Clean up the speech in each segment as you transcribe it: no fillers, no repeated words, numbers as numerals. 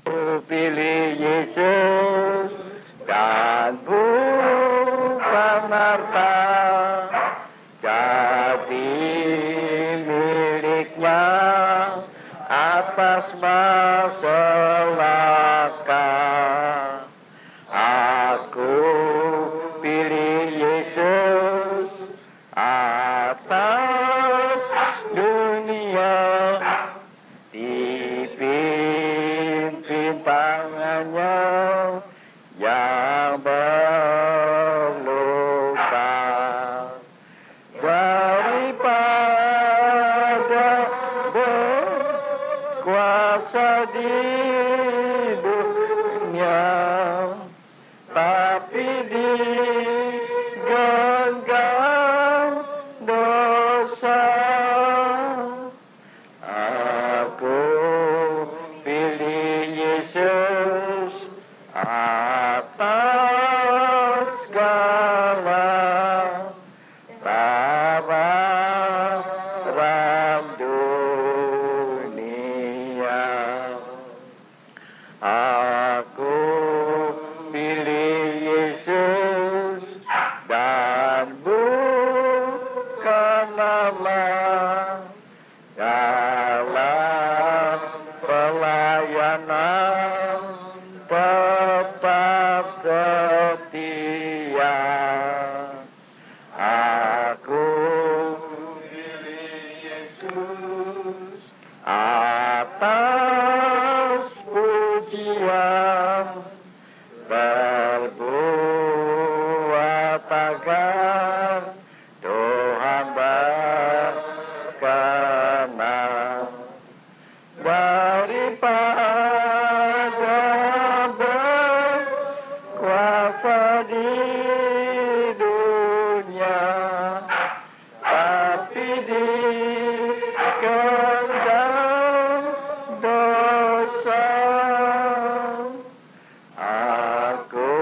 Ku pilih Yesus dan bukan harta, jadi miliknya atas masalahku. Aku pilih Yesus atas dunia, dipimpin tangannya yang berluka, daripada berkuasa di dunia, tapi digenggam dosa. Aku pilih Yesus atas segala tawaran dunia. Aku pilih Yesus dan bukan lama dalam pelayanan tetap setia. Aku pilih Yesus atas pujian, berbuat agar Tuhan berkenan, daripada berkuasa di dunia, tapi digenggam dosa. Aku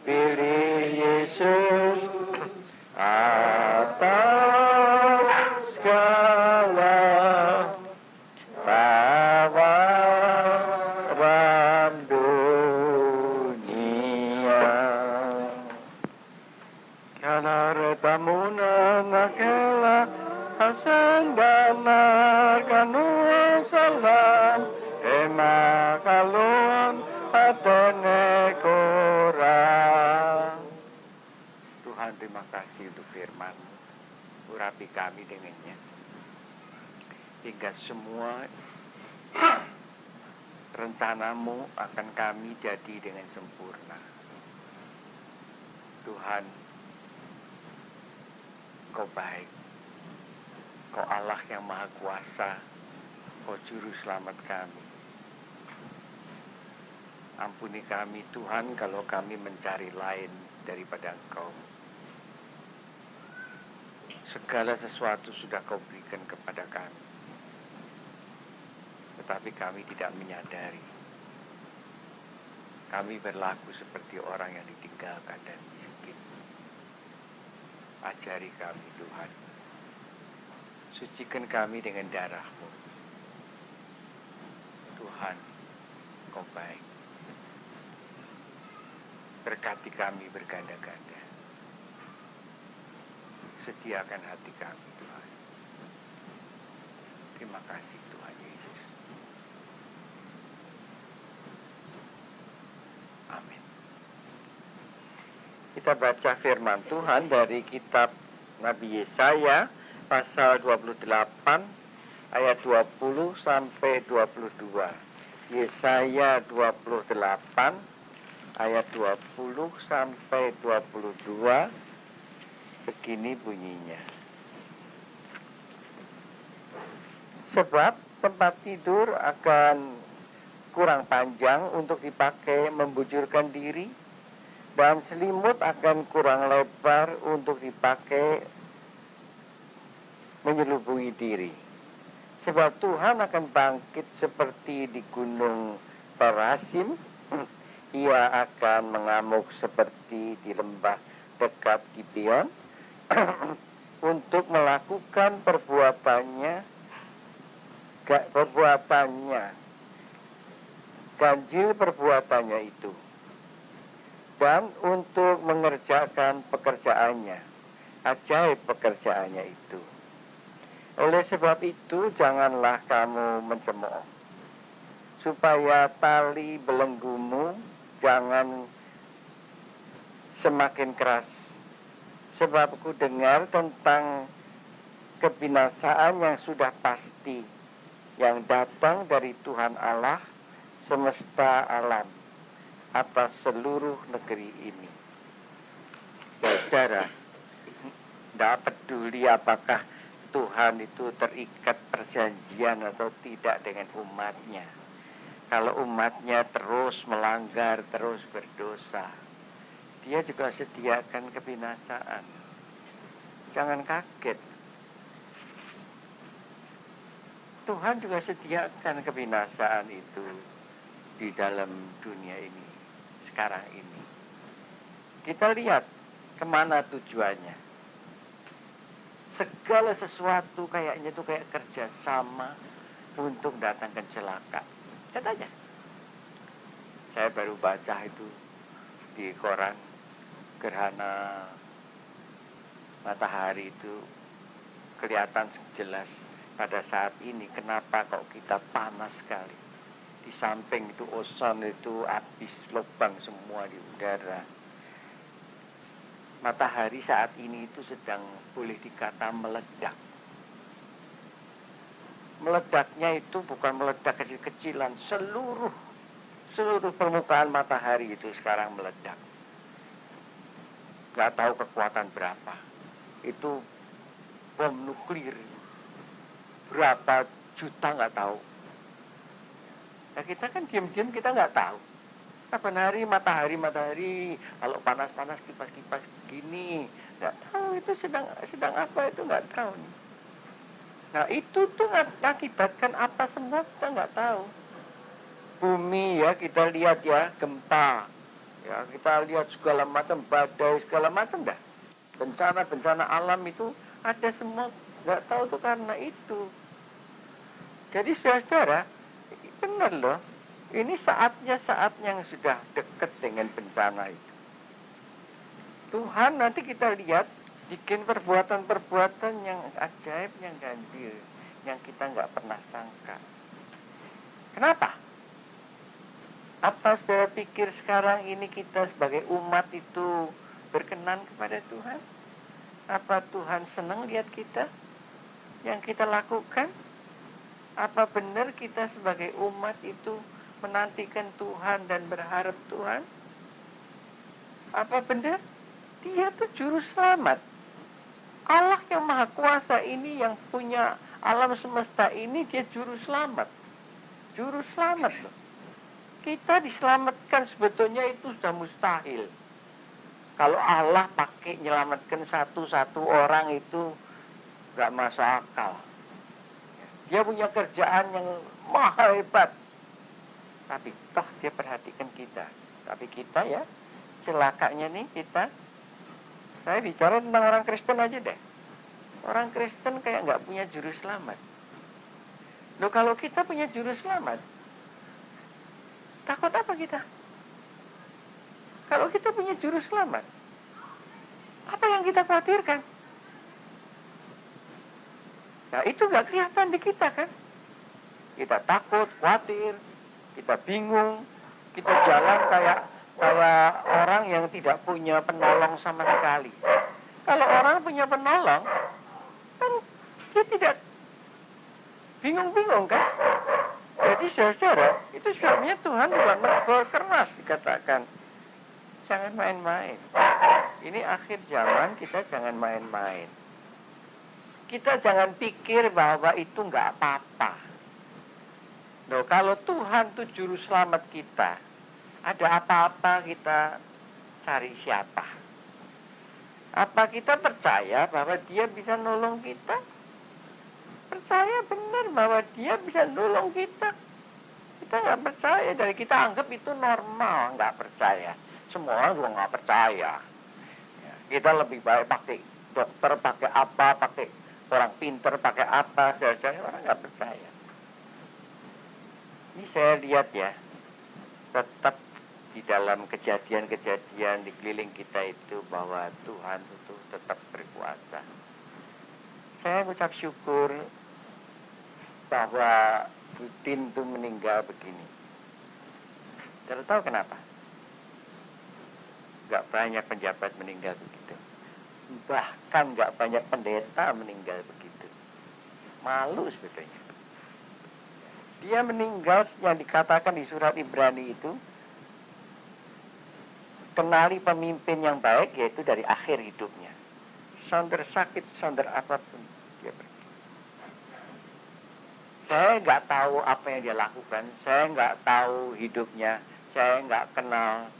pilih Yesus atas segala tawaran dunia. Karena retamuna nakela hasan dana kanu salam ema kalon atene korang. Tuhan, terima kasih untuk firman-Mu. Urapi kami dengannya, hingga semua rencana-Mu akan kami jadi dengan sempurna. Tuhan, Kau baik, Kau Allah yang Maha Kuasa, Kau Juru Selamat kami. Ampuni kami Tuhan kalau kami mencari lain daripada Engkau. Segala sesuatu sudah Kau berikan kepada kami, tetapi kami tidak menyadari. Kami berlaku seperti orang yang ditinggalkan dan miskin. Ajari kami Tuhan. Sucikan kami dengan darah-Mu. Tuhan, Kau baik. Berkati kami berganda-ganda. Sediakan hati kami Tuhan. Terima kasih Tuhan Yesus. Amin. Kita baca firman Tuhan dari kitab Nabi Yesaya pasal 28 ayat 20 sampai 22. Yesaya 28 ayat 20 sampai 22. Begini bunyinya. Sebab tempat tidur akan kurang panjang untuk dipakai membujurkan diri, dan selimut akan kurang lebar untuk dipakai menyelubungi diri. Sebab Tuhan akan bangkit seperti di gunung Perasim, ia akan mengamuk seperti di lembah dekat Gibeon, untuk melakukan perbuatannya ganjil perbuatannya itu, dan untuk mengerjakan pekerjaannya, ajaib pekerjaannya itu. Oleh sebab itu, janganlah kamu mencemooh, supaya tali belenggumu jangan semakin keras. Sebab ku dengar tentang kebinasaan yang sudah pasti, yang datang dari Tuhan Allah semesta alam atas seluruh negeri ini. Saudara, tidak peduli apakah Tuhan itu terikat perjanjian atau tidak dengan umatnya. Kalau umatnya terus melanggar, terus berdosa, dia juga sediakan kebinasaan. Jangan kaget. Tuhan juga sediakan kebinasaan itu di dalam dunia ini, sekarang ini. Kita lihat kemana tujuannya. Segala sesuatu kayaknya itu kayak kerjasama untuk datangkan celaka. Lihat aja. Saya baru baca itu di koran, gerhana matahari itu kelihatan jelas pada saat ini. Kenapa kok kita panas sekali? Di samping itu ozon itu habis lubang semua di udara. Matahari saat ini itu sedang boleh dikata meledak. Meledaknya itu bukan meledak kecil-kecilan, seluruh permukaan matahari itu sekarang meledak. Gak tahu kekuatan berapa. Itu bom nuklir. Berapa juta gak tahu. Nah kita kan diam-diam kita gak tahu. Kapan hari matahari kalau panas-panas kipas-kipas begini, nggak tahu itu sedang apa, itu nggak tahu nih. Nah itu tuh mengakibatkan apa semua kita nggak tahu. Bumi ya kita lihat ya, gempa ya, kita lihat segala macam badai segala macam dah. Bencana alam itu ada semua, nggak tahu tuh karena itu. Jadi saudara, benar loh. Ini saatnya saat yang sudah dekat dengan bencana itu. Tuhan nanti kita lihat bikin perbuatan-perbuatan yang ajaib, yang ganjil, yang kita nggak pernah sangka. Kenapa? Apa saudara pikir sekarang ini kita sebagai umat itu berkenan kepada Tuhan? Apa Tuhan senang lihat kita? Yang kita lakukan? Apa benar kita sebagai umat itu menantikan Tuhan dan berharap Tuhan? Apa benar? Dia tuh juru selamat. Allah yang maha kuasa ini, yang punya alam semesta ini, dia juru selamat. Juru selamat loh. Kita diselamatkan sebetulnya itu sudah mustahil. Kalau Allah pakai menyelamatkan satu-satu orang itu gak masuk akal. Dia punya kerjaan yang maha hebat. Tapi toh dia perhatikan kita. Tapi kita ya, celakanya nih kita. Saya bicara tentang orang Kristen aja deh. Orang Kristen kayak nggak punya juru selamat. Loh kalau kita punya juru selamat, takut apa kita? Kalau kita punya juru selamat, apa yang kita khawatirkan? Nah itu nggak kelihatan di kita kan? Kita takut, khawatir, kita bingung, kita jalan kayak orang yang tidak punya penolong sama sekali. Kalau orang punya penolong, kan dia tidak bingung-bingung kan? Jadi saudara, itu sebabnya Tuhan bukan menegur keras dikatakan. Jangan main-main. Ini akhir zaman, kita jangan main-main. Kita jangan pikir bahwa itu nggak apa-apa. Loh, kalau Tuhan itu juru selamat kita, ada apa-apa kita cari siapa? Apa kita percaya bahwa dia bisa nolong kita? Percaya benar bahwa dia bisa nolong kita? Kita nggak percaya, dari kita anggap itu normal, nggak percaya. Semua orang juga nggak percaya. Kita lebih baik pakai dokter, pakai apa, pakai orang pinter, pakai apa, saudara-saudara, orang nggak percaya. Ini saya lihat ya, tetap di dalam kejadian-kejadian di keliling kita itu bahwa Tuhan itu tetap berkuasa. Saya mengucap syukur bahwa Putin itu meninggal begini. Tidak tahu kenapa. Gak banyak penjabat meninggal begitu. Bahkan gak banyak pendeta meninggal begitu. Malu sebetulnya. Dia meninggal yang dikatakan di surat Ibrani itu, kenali pemimpin yang baik, yaitu dari akhir hidupnya. Sonder sakit, sonder apapun, dia pergi. Saya nggak tahu apa yang dia lakukan, saya nggak tahu hidupnya, saya nggak kenal,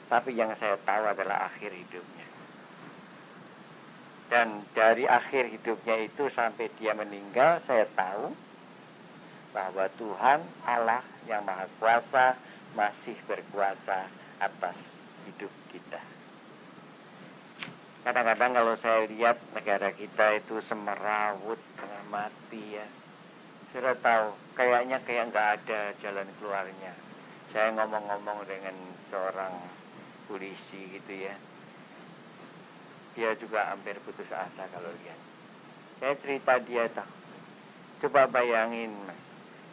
tapi yang saya tahu adalah akhir hidupnya. Dan dari akhir hidupnya itu sampai dia meninggal, saya tahu bahwa Tuhan Allah yang Maha Kuasa masih berkuasa atas hidup kita. Kadang-kadang kalau saya lihat negara kita itu semerawut, setengah mati ya, sudah tahu kayaknya kayak nggak ada jalan keluarnya. Saya ngomong-ngomong dengan seorang polisi gitu ya, dia juga hampir putus asa kalau lihat. Saya cerita dia tahu, coba bayangin mas,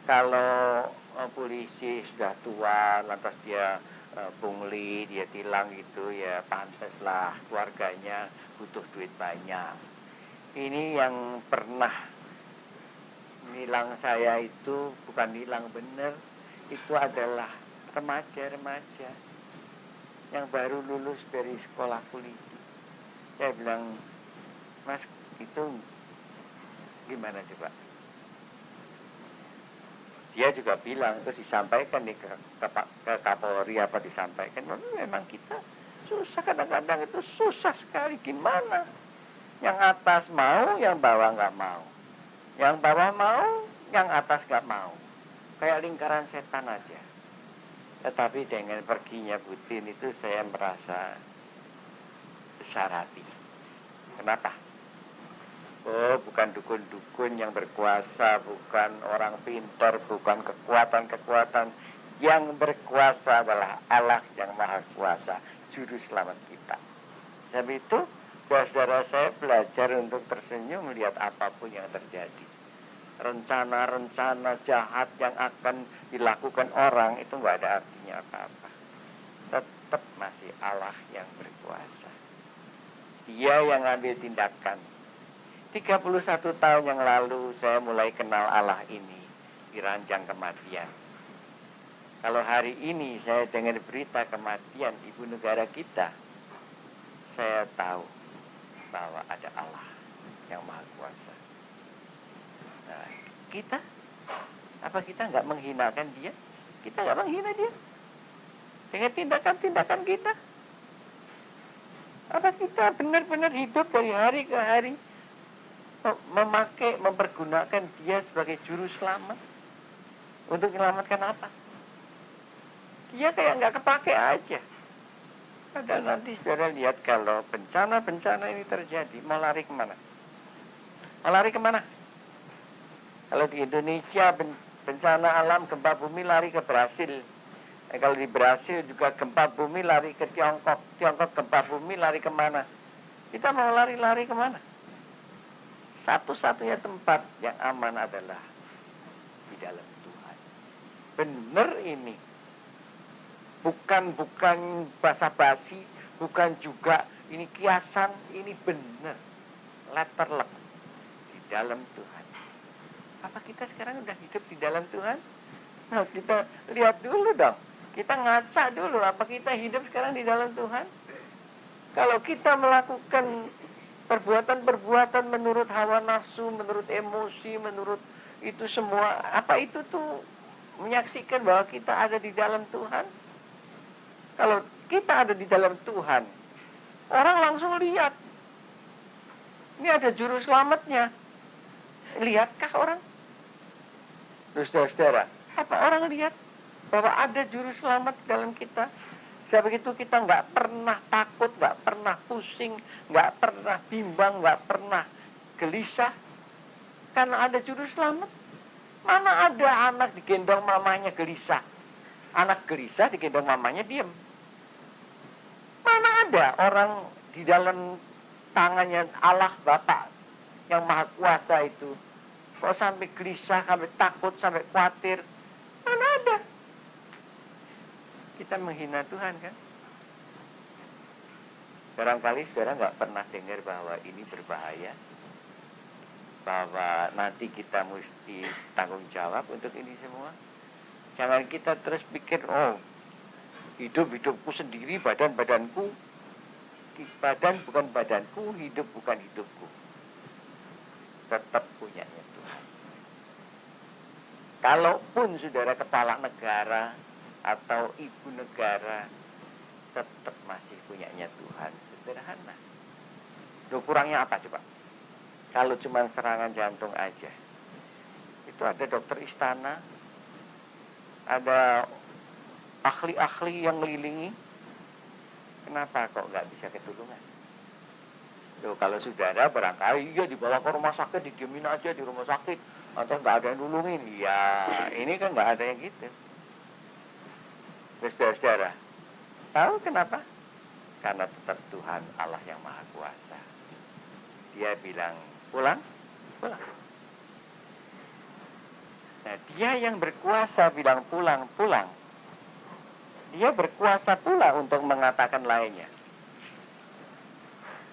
kalau polisi sudah tua, lantas dia pungli, dia tilang gitu ya, pantas lah keluarganya butuh duit banyak. Ini yang pernah nilang saya itu bukan nilang bener, itu adalah remaja-remaja yang baru lulus dari sekolah polisi. Saya bilang, mas itu gimana coba? Dia juga bilang, terus disampaikan ke Kapolri apa disampaikan, memang kita susah, kadang-kadang itu susah sekali, gimana? Yang atas mau, yang bawah nggak mau. Yang bawah mau, yang atas nggak mau. Kayak lingkaran setan aja. Tetapi dengan perginya Putin itu saya merasa besar hati. Kenapa? Oh, bukan dukun-dukun yang berkuasa, bukan orang pintar, bukan kekuatan-kekuatan. Yang berkuasa adalah Allah yang Maha Kuasa, Juru Selamat kita. Sebab itu, saudara saya belajar untuk tersenyum melihat apapun yang terjadi. Rencana-rencana jahat yang akan dilakukan orang itu nggak ada artinya apa-apa. Tetap masih Allah yang berkuasa. Dia yang ambil tindakan. 31 tahun yang lalu saya mulai kenal Allah ini di ranjang kematian. Kalau hari ini saya dengar berita kematian ibu negara kita, saya tahu bahwa ada Allah yang Maha Kuasa. Nah, kita, apa kita nggak menghinakan dia? Kita nggak menghina dia dengan tindakan-tindakan kita. Apa kita benar-benar hidup dari hari ke hari mempergunakan dia sebagai juru selamat untuk menyelamatkan apa? Dia kayak nggak kepake aja. Padahal nanti saudara lihat kalau bencana-bencana ini terjadi, mau lari kemana? Mau lari kemana? Kalau di Indonesia bencana alam gempa bumi lari ke Brasil. Kalau di Brasil juga gempa bumi lari ke Tiongkok. Tiongkok gempa bumi lari kemana? Kita mau lari-lari kemana? Satu-satunya tempat yang aman adalah di dalam Tuhan. Benar ini. Bukan basa-basi, bukan juga ini kiasan, ini benar. Letterlek di dalam Tuhan. Apa kita sekarang udah hidup di dalam Tuhan? Nah, kita lihat dulu dong. Kita ngaca dulu, apa kita hidup sekarang di dalam Tuhan? Kalau kita melakukan perbuatan-perbuatan menurut hawa nafsu, menurut emosi, menurut itu semua, apa itu tuh menyaksikan bahwa kita ada di dalam Tuhan? Kalau kita ada di dalam Tuhan, orang langsung lihat. Ini ada juru selamatnya. Lihatkah orang? Saudara-saudara, apa orang lihat bahwa ada juru selamat dalam kita? Sebab itu kita nggak pernah takut, nggak pernah pusing, nggak pernah bimbang, nggak pernah gelisah, karena ada juru selamat. Mana ada anak digendong mamanya gelisah? Anak gelisah digendong mamanya diam. Mana ada orang di dalam tangannya Allah Bapa yang Maha Kuasa itu kok sampai gelisah, sampai takut, sampai khawatir? Mana ada? Kita menghina Tuhan kan? Barangkali saudara nggak pernah dengar bahwa ini berbahaya, bahwa nanti kita mesti tanggung jawab untuk ini semua. Jangan kita terus pikir, oh hidupku sendiri, badanku, badan bukan badanku, hidup bukan hidupku. Tetap punyanya Tuhan. Kalaupun saudara kepala negara atau ibu negara, tetap masih punyanya Tuhan. Sederhana. Loh, kurangnya apa coba? Kalau cuma serangan jantung aja, itu ada dokter istana, ada ahli-ahli yang melilingi. Kenapa kok nggak bisa ketulungan? Loh, kalau saudara barangkali iya dibawa ke rumah sakit, didiemin aja di rumah sakit, atau nggak ada yang nulungin. Ya, ini kan nggak ada yang gitu. Saudara-saudara, tahu kenapa? Karena tetap Tuhan Allah yang Maha Kuasa. Dia bilang, pulang. Nah, dia yang berkuasa bilang pulang. Dia berkuasa pula untuk mengatakan lainnya.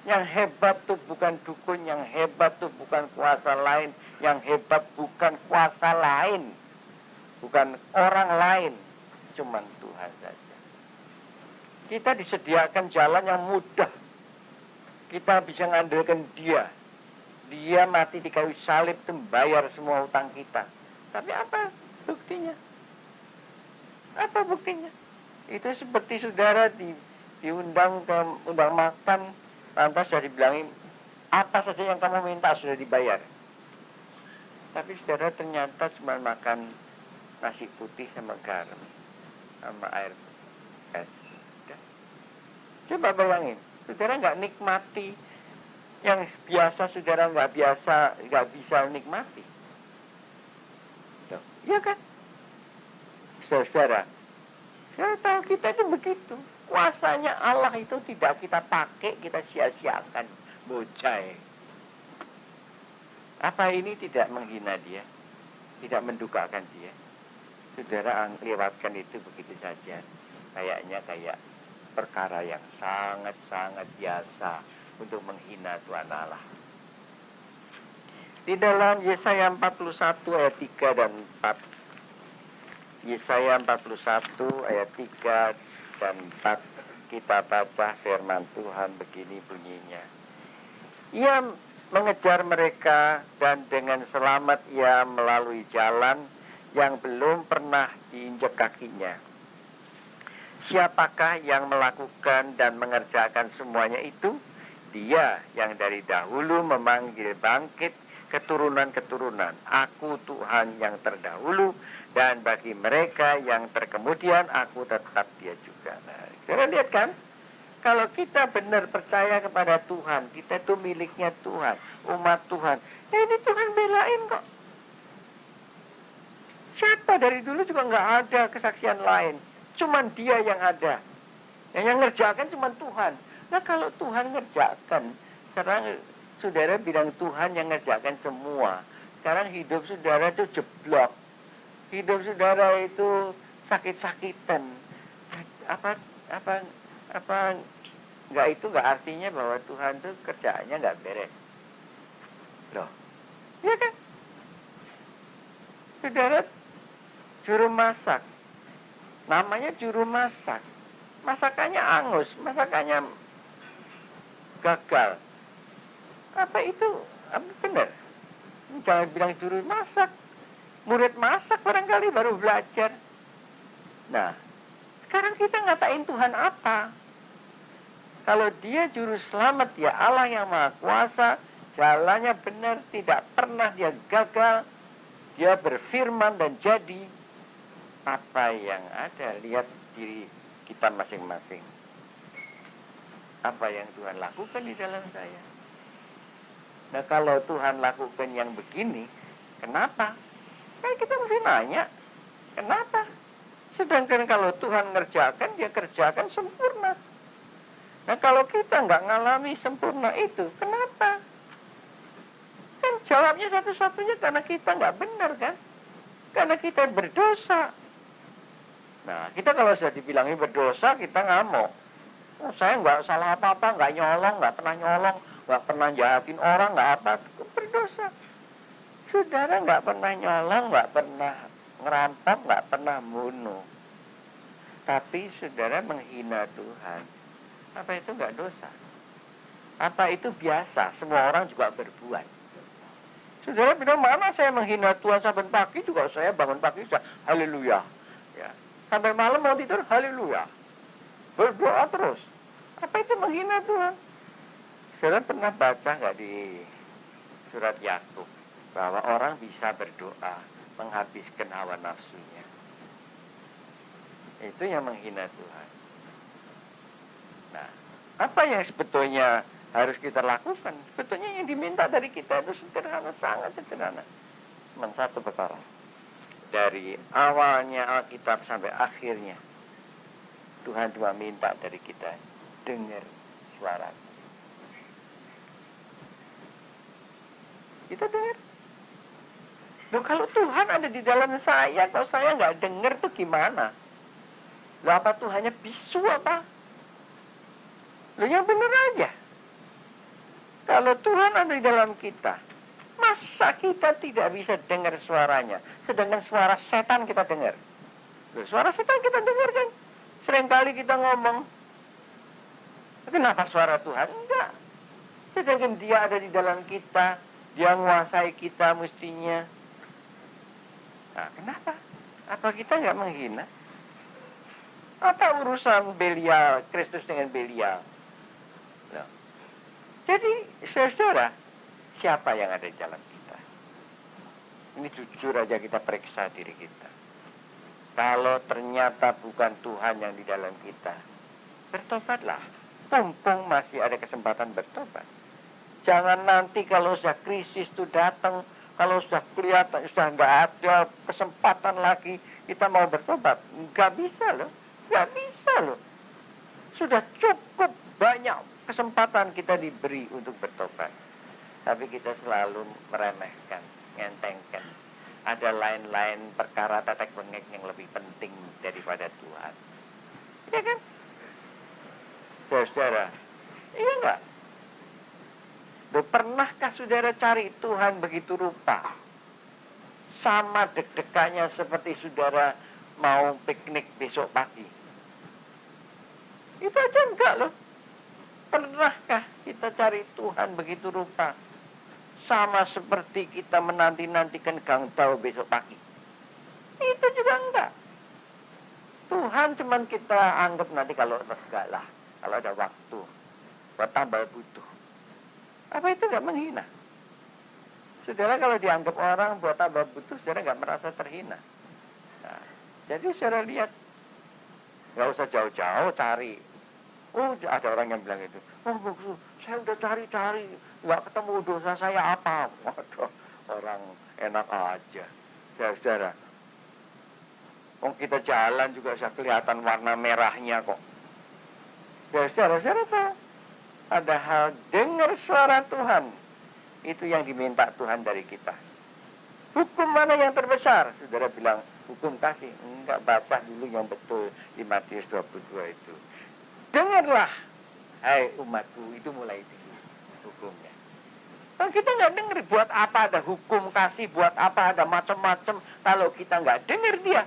Yang hebat tuh bukan dukun, yang hebat tuh bukan kuasa lain, yang hebat bukan kuasa lain, bukan orang lain, cuman Tuhan saja. Kita disediakan jalan yang mudah. Kita bisa ngandalkan dia. Dia mati di kayu salib itu membayar semua utang kita. Tapi apa buktinya? Apa buktinya? Itu seperti saudara diundang ke undang makan, lantas sudah dibilangin apa saja yang kamu minta sudah dibayar. Tapi saudara ternyata cuma makan nasi putih sama garam, sama air es. Coba bayangin, saudara nggak nikmati yang biasa saudara nggak bisa nikmati. Iya kan? Saudara, saya tahu kita itu begitu. Kuasanya Allah itu tidak kita pakai, kita sia-siakan. Bocai. Apa ini tidak menghina dia? Tidak mendukakan dia? Saudara lewatkan itu begitu saja. Kayaknya kayak perkara yang sangat-sangat biasa untuk menghina Tuhan Allah. Di dalam Yesaya 41 ayat 3 dan 4. Yesaya 41 ayat 3 dan 4 kita baca firman Tuhan begini bunyinya. Ia mengejar mereka dan dengan selamat ia melalui jalan yang belum pernah diinjak kakinya. Siapakah yang melakukan dan mengerjakan semuanya itu? Dia yang dari dahulu memanggil bangkit keturunan-keturunan. Aku Tuhan yang terdahulu, dan bagi mereka yang terkemudian aku tetap dia juga. Nah, kita lihat kan? Kalau kita benar percaya kepada Tuhan, kita itu miliknya Tuhan, umat Tuhan. Ya ini Tuhan belain kok. Siapa dari dulu juga nggak ada kesaksian lain. Cuman dia yang ada. Yang ngerjakan cuman Tuhan. Nah kalau Tuhan ngerjakan, sekarang saudara bilang Tuhan yang ngerjakan semua. Sekarang hidup saudara itu jeblok. Hidup saudara itu sakit-sakitan. Apa itu nggak artinya bahwa Tuhan itu kerjaannya nggak beres. Loh, iya kan? Saudara juru masak. Namanya juru masak. Masakannya angus, masakannya gagal. Apa itu? Apa benar? Jangan bilang juru masak. Murid masak barangkali baru belajar. Nah, sekarang kita ngatain Tuhan apa? Kalau dia juru selamat, dia Allah yang Maha Kuasa, jalannya benar, tidak pernah dia gagal, dia berfirman dan jadi. Apa yang ada, lihat diri kita masing-masing. Apa yang Tuhan lakukan di dalam saya? Nah kalau Tuhan lakukan yang begini, kenapa? Kan kita mesti nanya, kenapa? Sedangkan kalau Tuhan ngerjakan, dia kerjakan sempurna. Nah kalau kita nggak ngalami sempurna itu, kenapa? Kan jawabnya satu-satunya karena kita nggak benar kan? Karena kita berdosa. Nah kita kalau sudah dibilangi berdosa, kita ngamuk. Oh, saya nggak salah apa-apa, nggak nyolong, nggak pernah jahatin orang, nggak apa, berdosa. Saudara nggak pernah nyolong, nggak pernah ngerampok, nggak pernah bunuh. Tapi saudara menghina Tuhan. Apa itu nggak dosa? Apa itu biasa? Semua orang juga berbuat. Saudara bilang, mana saya menghina Tuhan sampai pagi juga saya bangun pagi sudah haleluya. Ya. Sampai malam mau tidur haleluya. Berdoa terus. Apa itu menghina Tuhan? Saudara pernah baca nggak di surat Yakub bahwa orang bisa berdoa menghabiskan hawa nafsunya? Itu yang menghina Tuhan. Nah, apa yang sebetulnya harus kita lakukan? Sebetulnya yang diminta dari kita itu sederhana, sangat sederhana. Cuma satu perkara. Dari awalnya Alkitab sampai akhirnya, Tuhan cuma minta dari kita dengar suara. Kita dengar. Loh, kalau Tuhan ada di dalam saya, kalau saya nggak dengar tuh gimana? Loh, apa Tuhannya bisu apa? Loh, yang benar aja. Kalau Tuhan ada di dalam kita, masa kita tidak bisa dengar suaranya? Sedangkan suara setan kita dengar. Loh, suara setan kita dengar kan? Seringkali kita ngomong, kenapa suara Tuhan? Enggak. Sedangkan dia ada di dalam kita, dia menguasai kita mestinya. Nah, kenapa? Apa kita nggak menghina? Apa urusan Belial, Kristus dengan Belial? Nah, jadi, saudara, siapa yang ada di dalam kita? Ini jujur aja kita periksa diri kita. Kalau ternyata bukan Tuhan yang di dalam kita, bertobatlah. Mumpung masih ada kesempatan bertobat. Jangan nanti kalau sudah krisis itu datang, kalau sudah kelihatan, sudah nggak ada kesempatan lagi, kita mau bertobat. Nggak bisa loh. Nggak bisa loh. Sudah cukup banyak kesempatan kita diberi untuk bertobat. Tapi kita selalu meremehkan, ngentengkan. Ada lain-lain perkara tetek bengek yang lebih penting daripada Tuhan. Iya kan? Saudara, iya enggak? Pernahkah saudara cari Tuhan begitu rupa? Sama deg-degannya seperti saudara mau piknik besok pagi. Itu aja enggak loh. Pernahkah kita cari Tuhan begitu rupa? Sama seperti kita menanti-nantikan gangtau besok pagi. Itu juga enggak. Tuhan cuman kita anggap nanti kalau enggak lah. Kalau ada waktu. Buat tambah butuh. Apa itu enggak menghina? Saudara kalau dianggap orang buat tambah butuh, saudara enggak merasa terhina. Nah, jadi saudara lihat. Enggak usah jauh-jauh cari. Oh, ada orang yang bilang itu. Oh, saya udah cari-cari, nggak ketemu dosa saya apa. Waduh, orang enak aja. Saudara, kita jalan juga sudah kelihatan warna merahnya kok. Saudara tahu, ada hal dengar suara Tuhan. Itu yang diminta Tuhan dari kita. Hukum mana yang terbesar? Saudara bilang, hukum kasih. Enggak, baca dulu yang betul di Matius 22 itu. Dengarlah, hai umatku, itu mulai dulu hukumnya. Nah, kita nggak dengar buat apa ada hukum kasih, buat apa ada macam-macam. Kalau kita nggak dengar dia,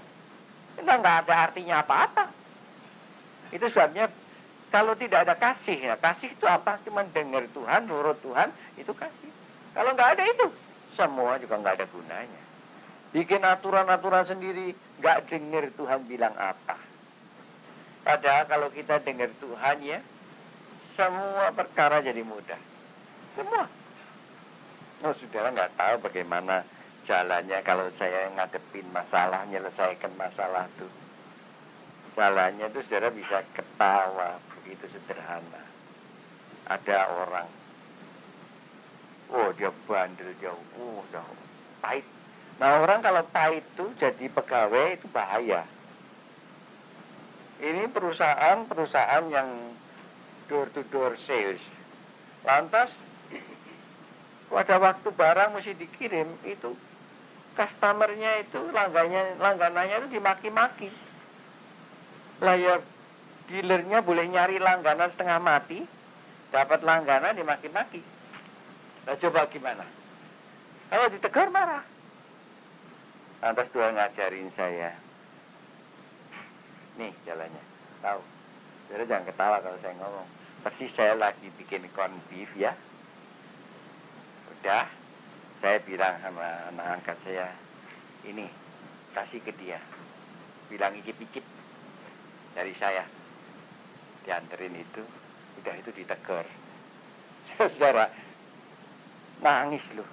kita nggak ada artinya apa-apa. Itu sebabnya kalau tidak ada kasih, ya kasih itu apa? Cuman dengar Tuhan, nurut Tuhan, itu kasih. Kalau nggak ada itu, semua juga nggak ada gunanya. Bikin aturan-aturan sendiri, nggak dengar Tuhan bilang apa. Padahal kalau kita dengar Tuhan ya, semua perkara jadi mudah. Semua. Oh, saudara nggak tahu bagaimana jalannya kalau saya ngadepin masalah, menyelesaikan masalah itu. Jalannya itu saudara bisa ketawa, begitu sederhana. Ada orang, oh dia bandel jauh, udah pahit. Nah orang kalau pahit itu jadi pegawai itu bahaya. Ini perusahaan yang door-to-door sales. Lantas, pada waktu barang mesti dikirim, itu customernya itu, langganannya itu dimaki-maki. Lah ya, dealernya boleh nyari langganan setengah mati, dapat langganan dimaki-maki. Nah coba gimana? Kalau ditegur marah. Lantas Tuhan ngajarin saya. Nih jalannya, tahu. Jadi jangan ketawa kalau saya ngomong. Persis saya lagi bikin corn beef ya. Udah, saya bilang sama anak angkat saya, ini kasih ke dia. Bilang icip-icip dari saya. Dianterin itu, udah itu ditegur. Saudara, nangis loh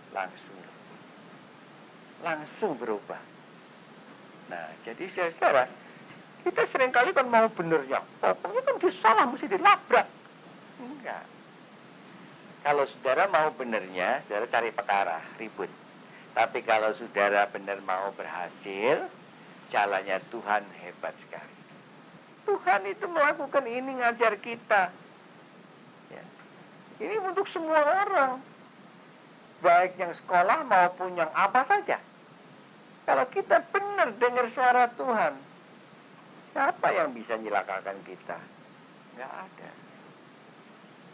langsung berubah. Nah, jadi saudara, kita seringkali kan mau benernya, pokoknya kan dia salah mesti dilabrak. Enggak. Kalau saudara mau benernya, saudara cari perkara, ribut. Tapi kalau saudara benar mau berhasil, jalannya Tuhan hebat sekali. Tuhan itu melakukan ini ngajar kita. Ya. Ini untuk semua orang. Baik yang sekolah maupun yang apa saja. Kalau kita benar dengar suara Tuhan, siapa yang bisa nyelakakan kita? Nggak ada.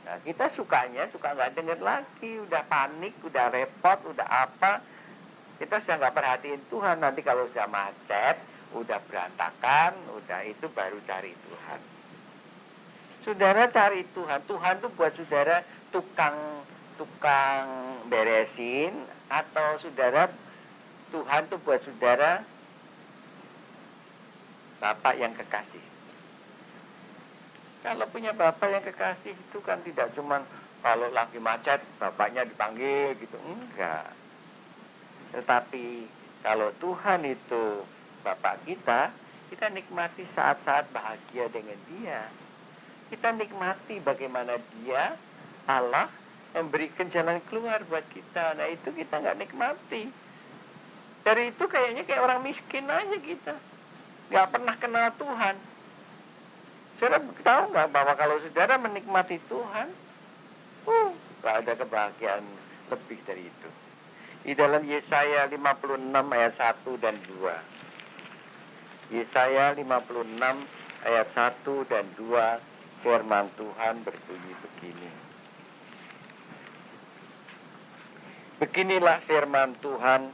Nah kita suka nggak dengar lagi, udah panik, udah repot, udah apa. Kita sudah nggak perhatiin Tuhan, nanti kalau sudah macet, udah berantakan, udah itu baru cari Tuhan. Saudara cari Tuhan, Tuhan tuh buat saudara tukang beresin, atau saudara Tuhan tuh buat saudara bapak yang kekasih. Kalau punya bapak yang kekasih itu kan tidak cuma kalau lagi macet bapaknya dipanggil gitu, enggak. Tetapi kalau Tuhan itu bapak kita, kita nikmati saat-saat bahagia dengan dia. Kita nikmati bagaimana dia, Allah, memberikan jalan keluar buat kita. Nah itu kita nggak nikmati. Dari itu kayaknya kayak orang miskin aja kita. Nggak pernah kenal Tuhan. Saudara tahu nggak bahwa kalau saudara menikmati Tuhan, nggak ada kebahagiaan lebih dari itu. Di dalam Yesaya 56 ayat 1 dan 2. Yesaya 56 ayat 1 dan 2, firman Tuhan berbunyi begini. Beginilah firman Tuhan,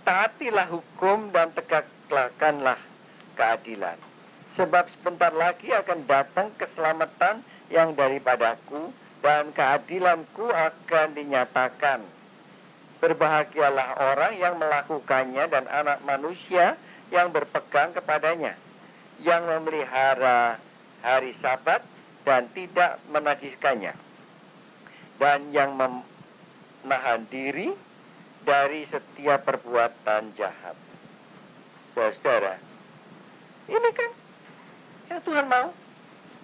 taatilah hukum dan tegakkanlah keadilan. Sebab sebentar lagi akan datang keselamatan yang daripadaku dan keadilanku akan dinyatakan. Berbahagialah orang yang melakukannya dan anak manusia yang berpegang kepadanya, yang memelihara hari Sabat dan tidak menajiskannya, dan yang menahan diri dari setiap perbuatan jahat. Saudara, ini kan yang Tuhan mau.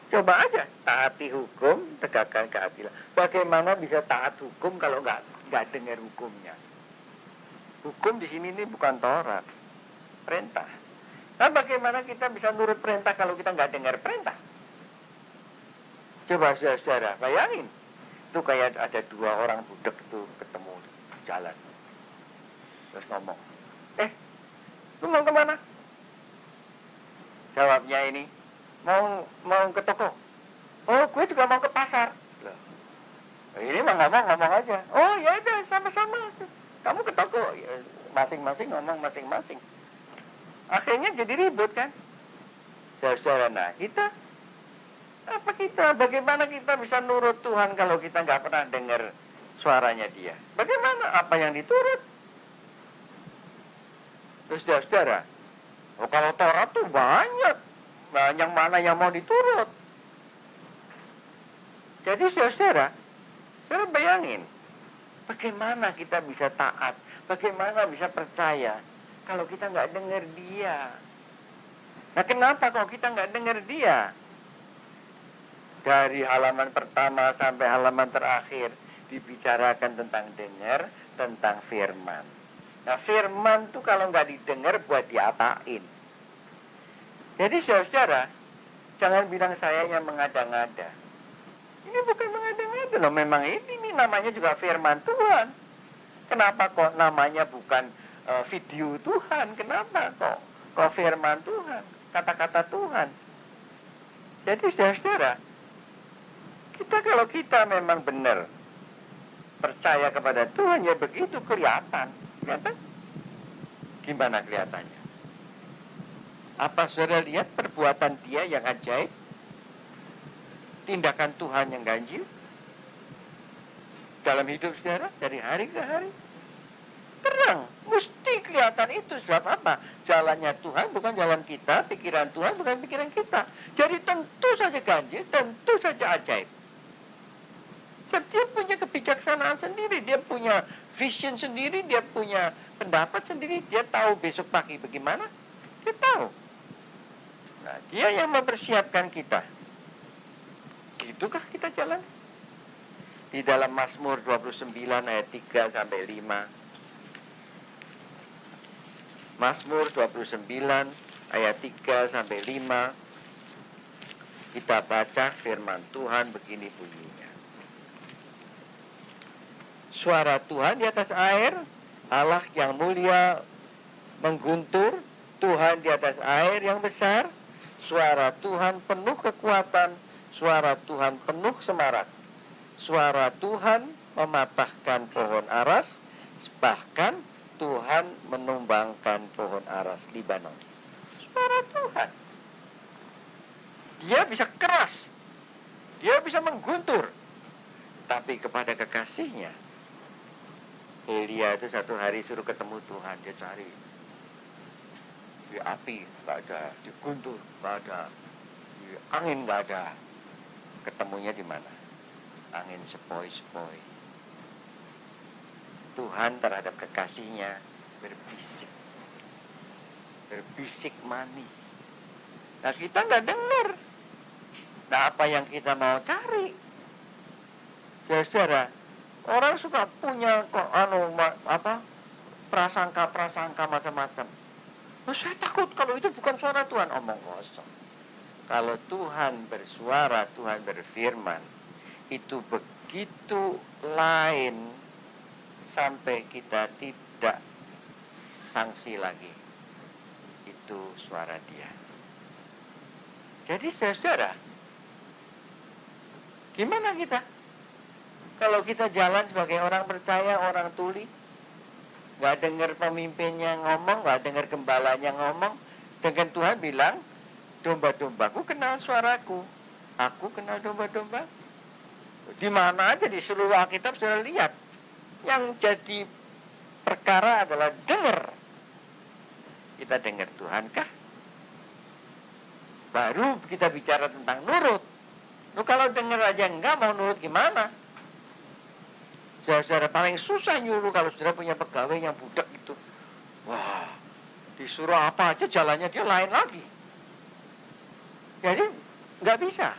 Coba aja taati hukum, tegakkan keadilan. Bagaimana bisa taat hukum kalau nggak dengar hukumnya? Hukum di sini ini bukan Taurat, perintah. Nah, bagaimana kita bisa nurut perintah kalau kita nggak dengar perintah? Coba saudara, bayangin. Itu kayak ada dua orang budak tuh ketemu di jalan. Terus ngomong, lu mau kemana? Jawabnya ini, mau ke toko. Oh, gue juga mau ke pasar. Loh, ini mah ngomong aja. Oh ya udah, sama-sama. Kamu ke toko, ya, masing-masing ngomong masing-masing. Akhirnya jadi ribut kan? Saudara, nah bagaimana kita bisa nurut Tuhan kalau kita nggak pernah dengar suaranya dia? Bagaimana? Apa yang diturut? Terus saudara, kalau Taurat tuh banyak mana yang mau diturut. Jadi saudara bayangin, bagaimana kita bisa taat, bagaimana bisa percaya kalau kita nggak dengar dia. Nah kenapa kalau kita nggak dengar dia? Dari halaman pertama sampai halaman terakhir dibicarakan tentang dengar, tentang firman. Nah firman tuh kalau nggak didengar buat diapain? Jadi saudara, Jangan bilang saya yang mengada-ngada. Ini bukan mengada-ngada loh, memang ini namanya juga firman Tuhan. Kenapa kok namanya bukan video Tuhan? Kenapa kok firman Tuhan, kata-kata Tuhan? Jadi saudara-saudara, kalau kita memang benar percaya kepada Tuhan, ya begitu kelihatan. Kelihatan? Gimana kelihatannya? Apa saudara lihat perbuatan dia yang ajaib? Tindakan Tuhan yang ganjil dalam hidup saudara dari hari ke hari? Terang, mesti kelihatan itu. Sebab apa? Jalannya Tuhan bukan jalan kita, pikiran Tuhan bukan pikiran kita. Jadi tentu saja ganjil, tentu saja ajaib. Sebab dia punya kebijaksanaan sendiri, dia punya vision sendiri, dia punya pendapat sendiri, dia tahu besok pagi bagaimana, dia tahu. Nah, dia yang mempersiapkan kita. Gitukah kita jalan? Di dalam Mazmur 29 ayat 3 sampai 5. Mazmur 29 ayat 3 sampai 5. Kita baca firman Tuhan begini bunyinya. Suara Tuhan di atas air, Allah yang mulia mengguntur, Tuhan di atas air yang besar, suara Tuhan penuh kekuatan, suara Tuhan penuh semarak. Suara Tuhan mematahkan pohon aras, bahkan Tuhan menumbangkan pohon aras Libanon. Suara Tuhan. Dia bisa keras, dia bisa mengguntur. Tapi kepada kekasihnya, Elia itu satu hari suruh ketemu Tuhan, dia cari. Di api nggak ada, di guntur nggak ada, di angin nggak ada. Ketemunya di mana? Angin sepoi-sepoi. Tuhan terhadap kekasihnya berbisik. Berbisik manis. Nah, kita nggak dengar. Nah, apa yang kita mau cari? Saudara, orang suka punya prasangka macam-macam. Oh, saya takut kalau itu bukan suara Tuhan. Omong kosong. Kalau Tuhan bersuara, Tuhan berfirman, itu begitu lain sampai kita tidak sangsi lagi. Itu suara dia. Jadi saudara, gimana kita? Kalau kita jalan sebagai orang percaya, orang tuli, gak dengar pemimpinnya ngomong, gak dengar gembalanya ngomong, dengan Tuhan bilang, domba-dombaku kenal suaraku, aku kenal domba-domba. Di mana aja di seluruh Alkitab sudah lihat, yang jadi perkara adalah dengar. Kita dengar Tuhan kah? Baru kita bicara tentang nurut. Kalau dengar aja enggak, mau nurut gimana? Saudara paling susah nyuruh kalau saudara punya pegawai yang budak itu. Wah, disuruh apa aja jalannya dia lain lagi. Jadi nggak bisa.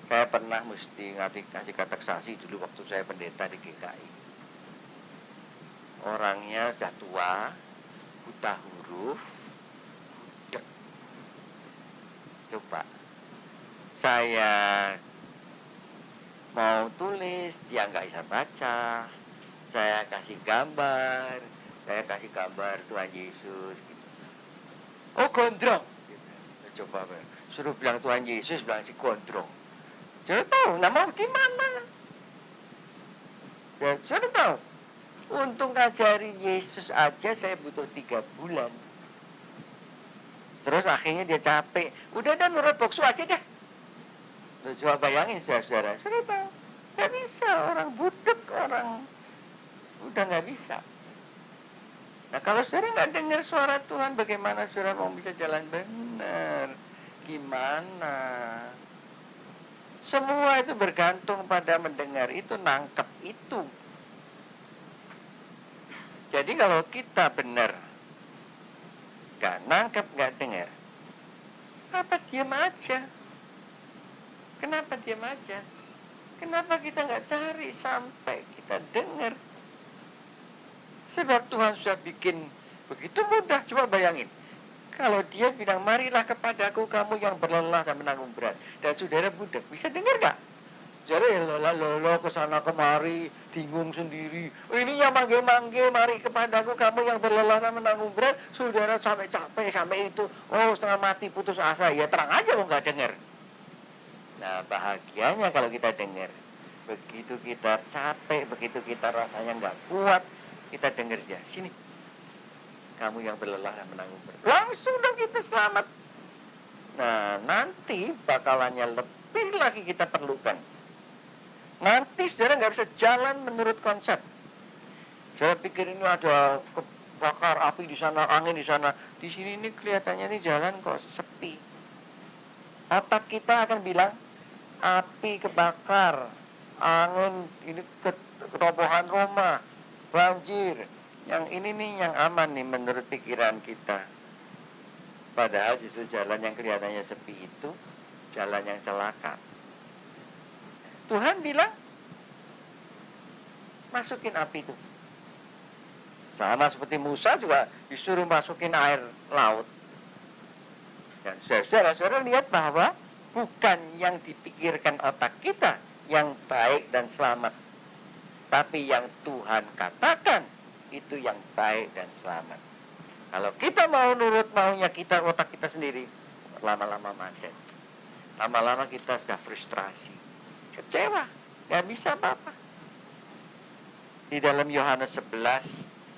Saya pernah mesti ngasih kateksasi dulu waktu saya pendeta di GKI. Orangnya sudah tua, buta huruf, budak. Coba saya mau tulis, dia nggak bisa baca. Saya kasih gambar Tuhan Yesus. Gitu. Oh, gondrong. Gitu. Coba suruh bilang Tuhan Yesus, bilang si gondrong. Saya tahu, nama gimana? Ya, saya tahu. Untuk ngajari Yesus aja saya butuh 3 bulan. Terus akhirnya dia capek. Udah nurut boksu aja deh. Coba bayangin saudara, sudah tahu, nggak bisa, orang budak, orang udah nggak bisa. Nah, kalau saudara nggak dengar suara Tuhan, bagaimana saudara mau bisa jalan benar? Gimana? Semua itu bergantung pada mendengar itu, nangkep itu. Jadi kalau kita benar, nggak nangkep, nggak dengar, apa diam aja? Kenapa diam aja? Kenapa kita nggak cari sampai kita dengar? Sebab Tuhan sudah bikin begitu mudah. Coba bayangin, Kalau dia bilang, marilah kepadaku kamu yang berlelah dan menanggung berat, dan saudara budak, bisa dengar nggak? Saudara lelah kesana kemari, bingung sendiri. Ini yang manggil-manggil, mari kepadaku kamu yang berlelah dan menanggung berat. Saudara sampai capek, sampai itu, setengah mati, putus asa. Ya terang aja mau nggak dengar. Nah, bahagianya kalau kita dengar. Begitu kita capek, begitu kita rasanya nggak kuat, kita dengar dia, sini. Kamu yang berlelah dan menanggung berat. Langsung dong kita selamat. Nah, nanti bakalannya lebih lagi kita perlukan. Nanti saudara nggak bisa jalan menurut konsep. Saya pikir ini ada kebakar api di sana, angin di sana. Di sini ini kelihatannya ini jalan kok sepi. Otak kita akan bilang, api kebakar, angin ini kerobohan rumah, banjir. Yang ini nih yang aman nih menurut pikiran kita. Padahal justru jalan yang kelihatannya sepi itu jalan yang celaka. Tuhan bilang, masukin api itu. Sama seperti Musa juga disuruh masukin air laut. Dan saudara-saudara lihat bahwa bukan yang dipikirkan otak kita yang baik dan selamat, tapi yang Tuhan katakan itu yang baik dan selamat. Kalau kita mau nurut maunya kita, otak kita sendiri, lama-lama mandet. Lama-lama kita sudah frustrasi, kecewa, gak bisa apa-apa. Di dalam Yohanes 11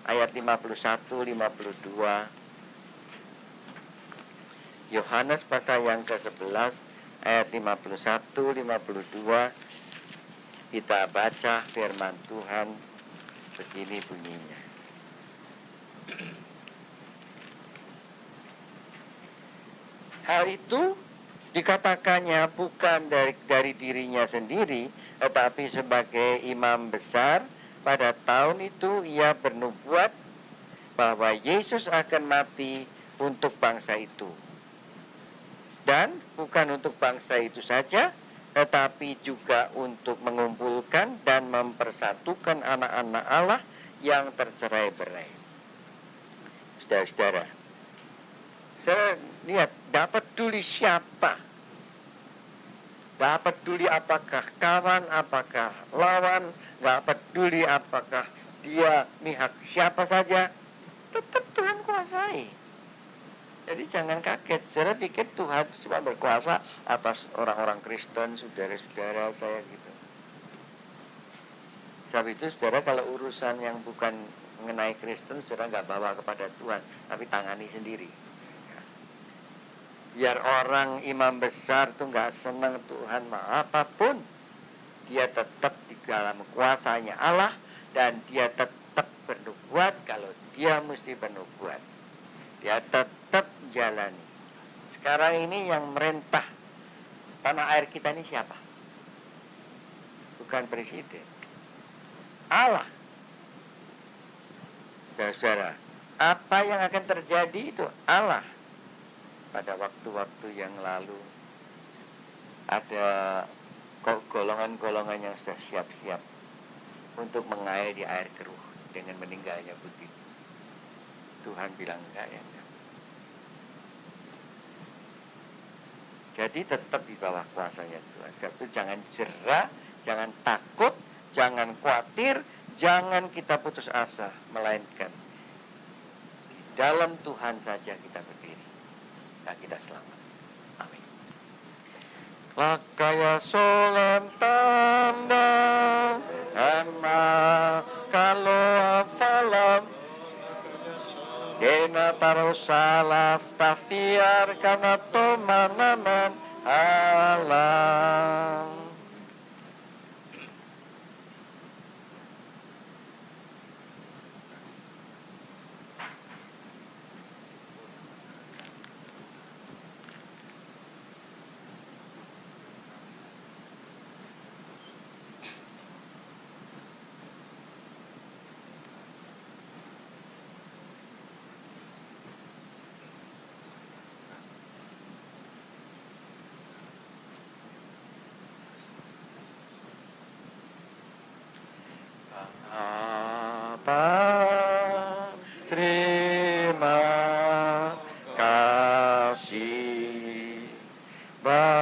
ayat 51-52, Yohanes pasal yang ke-11 ayat 51-52, kita baca firman Tuhan begini bunyinya. Hal itu dikatakannya bukan dari dirinya sendiri, tetapi sebagai imam besar pada tahun itu ia bernubuat bahwa Yesus akan mati untuk bangsa itu. Dan bukan untuk bangsa itu saja, tetapi juga untuk mengumpulkan dan mempersatukan anak-anak Allah yang tercerai-berai. Saudara-saudara, saya lihat, dapat peduli siapa? Dapat peduli apakah kawan, apakah lawan, gak peduli apakah dia mihak siapa saja, tetap Tuhan kuasai. Jadi jangan kaget, saudara pikir Tuhan cuma berkuasa atas orang-orang Kristen, saudara-saudara saya gitu. Sebab itu saudara kalau urusan yang bukan mengenai Kristen, saudara nggak bawa kepada Tuhan, tapi tangani sendiri. Biar orang imam besar tuh nggak senang Tuhan apapun, dia tetap di dalam kuasanya Allah dan dia tetap bernubuat kalau dia mesti bernubuat. Dia tetap jalani. Sekarang ini yang merentah tanah air kita ini siapa? Bukan presiden, Allah. Saudara, apa yang akan terjadi itu Allah. Pada waktu-waktu yang lalu ada golongan-golongan yang sudah siap-siap untuk mengairi air keruh dengan meninggalnya putih. Tuhan bilang enggak ya. Jadi tetap di bawah kuasanya Tuhan. Sebab itu jangan jerah, jangan takut, jangan khawatir, jangan kita putus asa, melainkan di dalam Tuhan saja kita berdiri dan kita selamat. Amin. Lakaya solam tanda emma kalau falam Dena tarusalaf tafiar karena tomanaman alam. Bye.